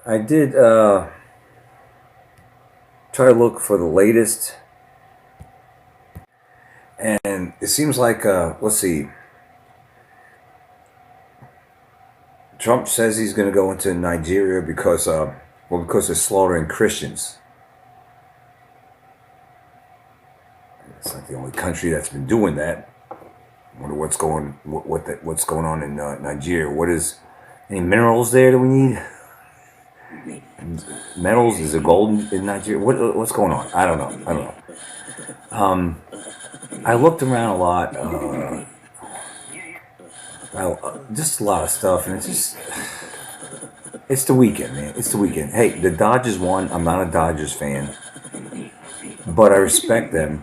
I did try to look for the latest, and it seems like, let's see, Trump says he's going to go into Nigeria because they're slaughtering Christians. It's not the only country that's been doing that. I wonder what's going on in Nigeria. What is any minerals there that we need? Metals, is it gold in Nigeria? What's going on? I don't know. I looked around a lot. Just a lot of stuff, and it's the weekend, man. It's the weekend. Hey, the Dodgers won. I'm not a Dodgers fan, but I respect them.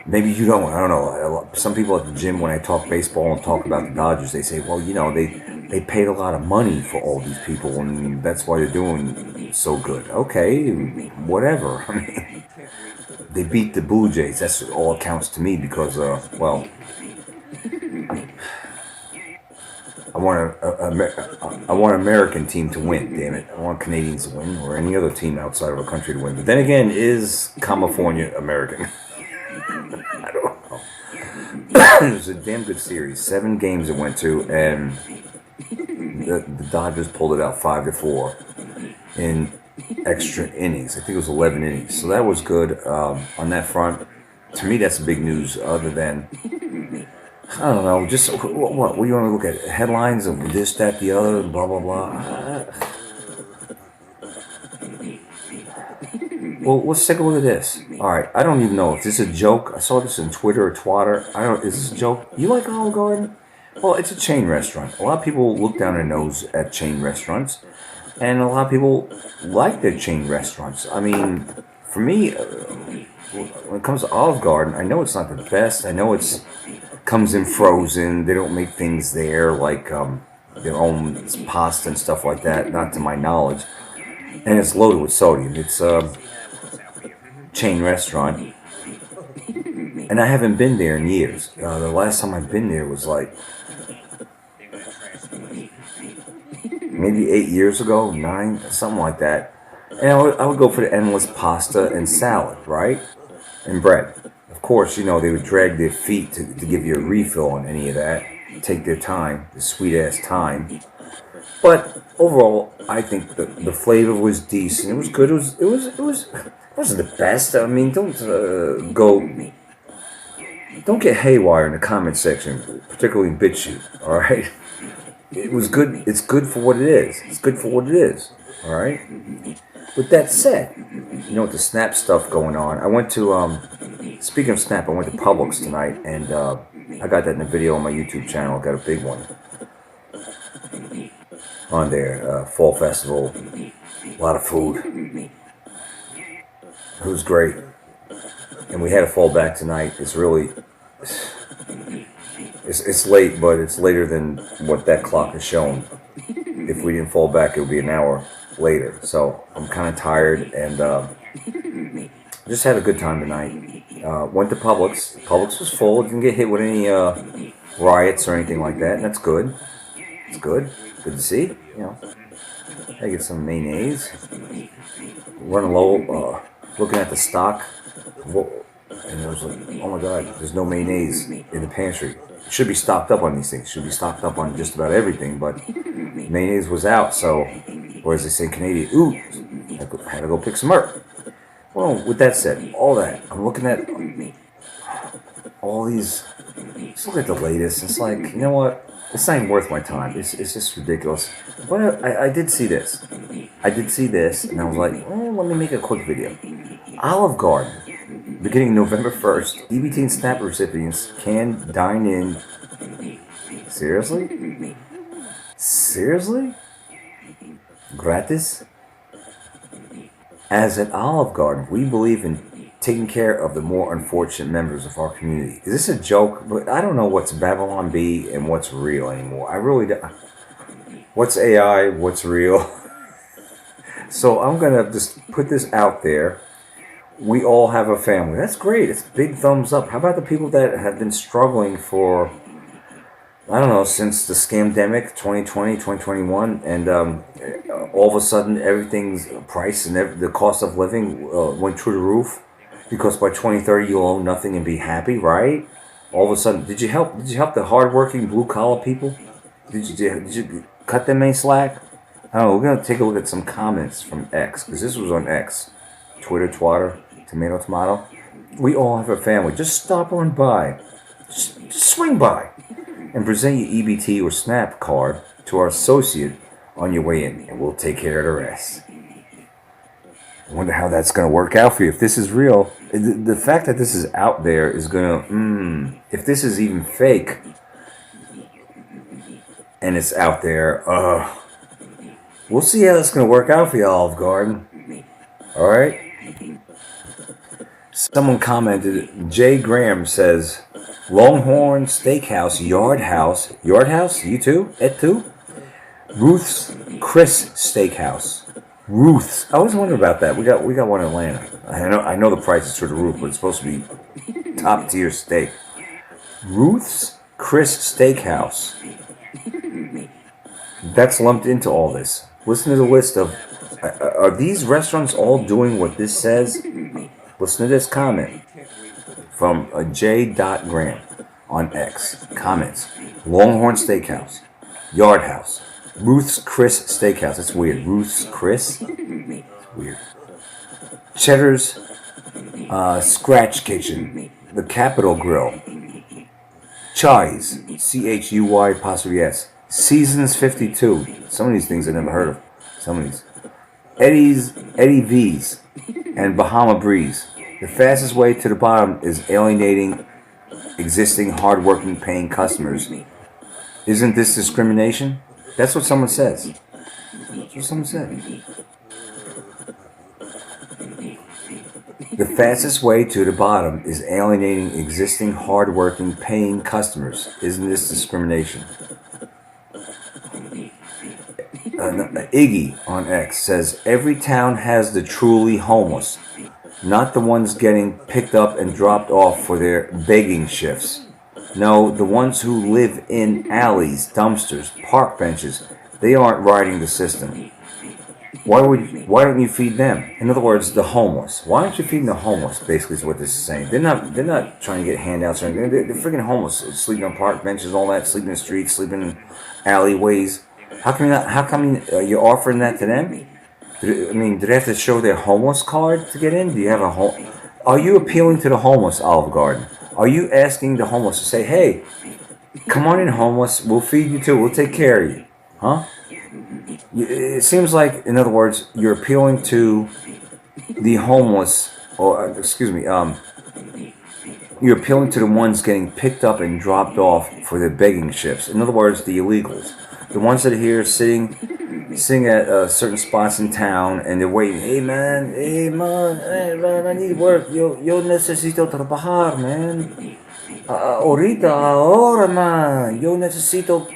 Maybe you don't. I don't know. Some people at the gym, when I talk baseball and talk about the Dodgers, they say, well, they paid a lot of money for all these people, and that's why they're doing so good. Okay, whatever. I mean, they beat the Blue Jays. That's all it counts to me because, well, I want an American team to win. Damn it! I want Canadians to win, or any other team outside of a country to win. But then again, is California American? I don't know. It was a damn good series. 7 games it went to, and the Dodgers pulled it out 5-4 in extra innings. I think it was 11 innings. So that was good on that front. To me, that's big news. Other than, I don't know, just what do you want to look at? Headlines of this, that, the other, blah blah blah. Well, let's take a look at this. All right, I don't even know if this is a joke. I saw this in Twitter or Twatter. I don't. Is this a joke? You like Olive Garden? Well, it's a chain restaurant. A lot of people look down their nose at chain restaurants, and a lot of people like their chain restaurants. I mean, for me, when it comes to Olive Garden, I know it's not the best. I know it's comes in frozen. They don't make things there like their own pasta and stuff like that. Not to my knowledge, and it's loaded with sodium. It's chain restaurant, and I haven't been there in years. The last time I've been there was like maybe 8 years ago, 9, something like that. And I would go for the endless pasta and salad, right? And bread. Of course, they would drag their feet to give you a refill on any of that. Take their time, the sweet ass time. But overall, I think the flavor was decent. It was good. It wasn't the best. I mean, don't get haywire in the comment section, particularly in BitChute. All right, it was good. It's good for what it is. It's good for what it is. All right. With that said, with the Snap stuff going on, I went to speaking of Snap, I went to Publix tonight, and I got that in the video on my YouTube channel. I got a big one on there. Fall festival, a lot of food. It was great, and we had to fall back tonight. It's really, it's late, but it's later than what that clock has shown. If we didn't fall back, it would be an hour later. So I'm kind of tired, and just had a good time tonight. Went to Publix. Publix was full. Didn't get hit with any riots or anything like that. And that's good. It's good. Good to see. I get some mayonnaise. Running low. Looking at the stock, and I was like, oh my god, there's no mayonnaise in the pantry. It should be stocked up on these things. It should be stocked up on just about everything, but mayonnaise was out, so, or as they say in Canadian, ooh, I had to go pick some up. Well, with that said, all that, I'm looking at all these, just look at the latest, it's like, you know what, it's not even worth my time. It's just ridiculous. But I did see this. And I was like, let me make a quick video. Olive Garden, beginning November 1st, EBT and SNAP recipients can dine in. Seriously? Seriously? Gratis? As at Olive Garden, we believe in taking care of the more unfortunate members of our community. Is this a joke? But I don't know what's Babylon Bee and what's real anymore. I really don't. What's AI? What's real? So I'm going to just put this out there. We all have a family. That's great. It's big thumbs up. How about the people that have been struggling for I don't know, since the scamdemic 2020, 2021, and all of a sudden everything's price and the cost of living went through the roof because by 2030 you'll own nothing and be happy, right? All of a sudden, did you help the hardworking blue collar people? Did you cut them any slack? I don't know. We're gonna take a look at some comments from X because this was on X, Twitter, Twatter, Tomato, Tomato. We all have a family. Just stop on by, just swing by, and present your EBT or SNAP card to our associate on your way in, and we'll take care of the rest. I wonder how that's going to work out for you. If this is real, the fact that this is out there is going to, if this is even fake and it's out there, we'll see how that's going to work out for you, Olive Garden. All right? Someone commented, Jay Graham says, Longhorn Steakhouse, Yard House, you too? Et tu? Ruth's Chris Steakhouse. Ruth's. I always wonder about that. We got one in Atlanta. I know the price is through the roof, but it's supposed to be top tier steak. Ruth's Chris Steakhouse. That's lumped into all this. Listen to the list of. Are these restaurants all doing what this says? Listen to this comment from J. Graham on X. Comments: Longhorn Steakhouse, Yard House, Ruth's Chris Steakhouse. That's weird. Ruth's Chris. It's weird. Cheddar's Scratch Kitchen, the Capitol Grill, Chai's CHUY''S, Seasons 52. Some of these things I never heard of. Some of these. Eddie V's, and Bahama Breeze. The fastest way to the bottom is alienating existing hardworking paying customers. Isn't this discrimination? That's what someone says. That's what someone said. The fastest way to the bottom is alienating existing hardworking paying customers. Isn't this discrimination? Iggy on X says, every town has the truly homeless, not the ones getting picked up and dropped off for their begging shifts. No, the ones who live in alleys, dumpsters, park benches. They aren't riding the system. Why don't you feed them? In other words, the homeless. Why aren't you feeding the homeless? Basically, is what this is saying. They're not trying to get handouts or anything. They're freaking homeless, sleeping on park benches, all that, sleeping in the streets, sleeping in alleyways. How come you're offering that to them? Do they have to show their homeless card to get in? Do you have a home? Are you appealing to the homeless, Olive Garden? Are you asking the homeless to say, hey, come on in, homeless, we'll feed you too, we'll take care of you? Huh? It seems like, in other words, you're appealing to the homeless, or you're appealing to the ones getting picked up and dropped off for their begging shifts. In other words, the illegals. The ones that are here sitting at certain spots in town and they're waiting. Hey man, I need work. Yo necesito trabajar, man. Ahorita, ahora, man. Yo necesito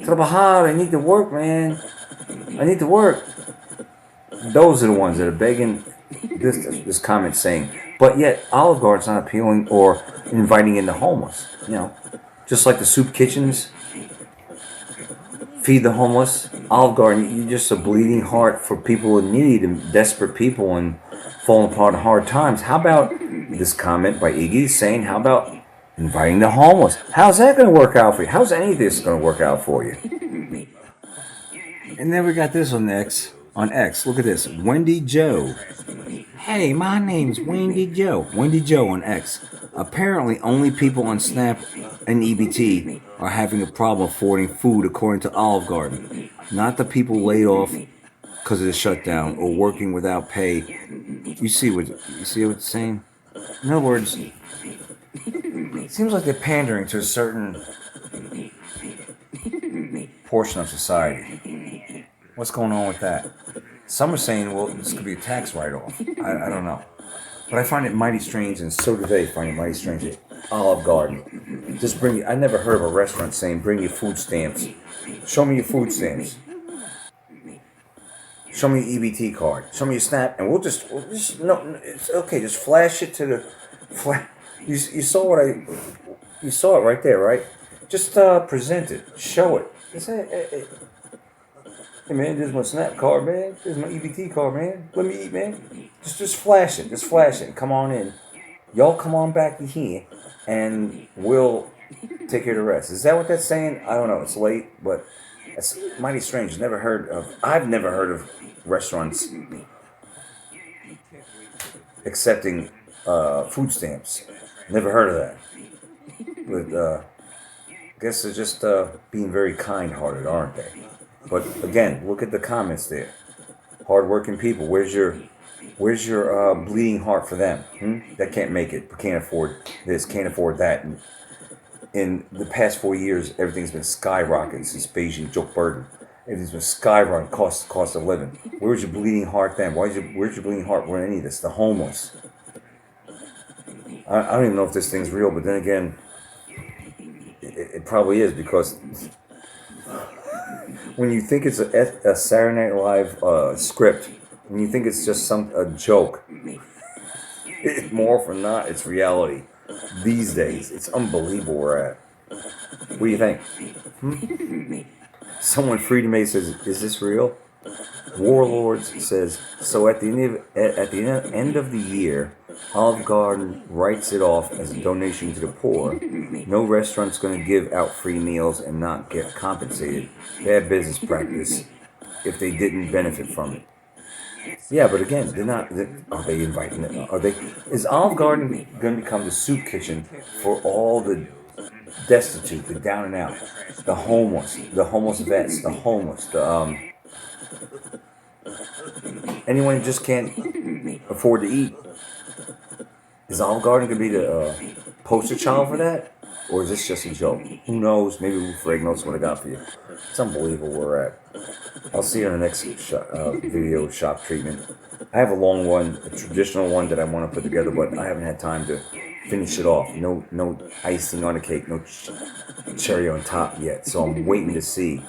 trabajar. I need to work, man. I need to work. Those are the ones that are begging. This comment saying, but yet Olive Garden's not appealing or inviting in the homeless. Just like the soup kitchens. Feed the homeless. Olive Garden, you're just a bleeding heart for people in need and desperate people and falling apart in hard times. How about this comment by Iggy saying, how about inviting the homeless? How's that going to work out for you? How's any of this going to work out for you? And then we got this on X. Look at this. Wendy Joe. Hey, my name's Wendy Joe. Wendy Joe on X. Apparently, only people on SNAP and EBT are having a problem affording food, according to Olive Garden. Not the people laid off because of the shutdown or working without pay. You see what it's saying? In other words, it seems like they're pandering to a certain portion of society. What's going on with that? Some are saying, well, this could be a tax write-off. I don't know. But I find it mighty strange, and so do they find it mighty strange at Olive Garden. Just I never heard of a restaurant saying, bring your food stamps. Show me your food stamps. Show me your EBT card. Show me your SNAP, and we'll just no, it's okay. Just flash it to the, you saw what you saw it right there, right? Just present it. Show it. Just say, hey man, this is my Snap card, man. This is my EBT card, man. Let me eat, man. Just flash it. Just flash it. Come on in. Y'all come on back here, and we'll take care of the rest. Is that what that's saying? I don't know. It's late, but it's mighty strange. I've never heard of restaurants accepting food stamps. Never heard of that. But I guess they're just being very kind-hearted, aren't they? But again, look at the comments there. Hard-working people. Where's your bleeding heart for them? That can't make it. Can't afford this. Can't afford that. And in the past 4 years, everything's been skyrocketing since Beijing Joe Burden. Everything's been skyrocketing. Cost of living. Where's your bleeding heart then? Where's your bleeding heart for any of this? The homeless. I don't even know if this thing's real, but then again, it probably is, because when you think it's a Saturday Night Live script, when you think it's just a joke, more often than not, it's reality. These days, it's unbelievable where we're at. What do you think? Someone Freedom May says, "Is this real?" Warlords says, "So at the end of the year, Olive Garden writes it off as a donation to the poor. No restaurant's going to give out free meals and not get compensated. Bad business practice if they didn't benefit from it." Yeah, but again, they're not. Are they inviting it? Is Olive Garden going to become the soup kitchen for all the destitute, the down and out, the homeless vets, the homeless, anyone who just can't afford to eat? Is Olive Garden going to be the poster child for that? Or is this just a joke? Who knows? Maybe Frank knows what I got for you. It's unbelievable where we're at. I'll see you in the next video shop treatment. I have a long one, a traditional one that I want to put together, but I haven't had time to finish it off. No icing on the cake, no cherry on top yet. So I'm waiting to see.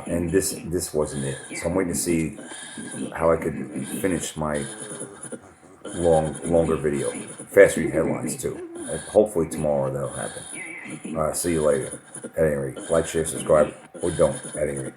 And this wasn't it. So I'm waiting to see how I could finish my longer video. Fast read headlines too. Hopefully tomorrow that'll happen. See you later. At any rate, like, share, subscribe, or don't. At any rate.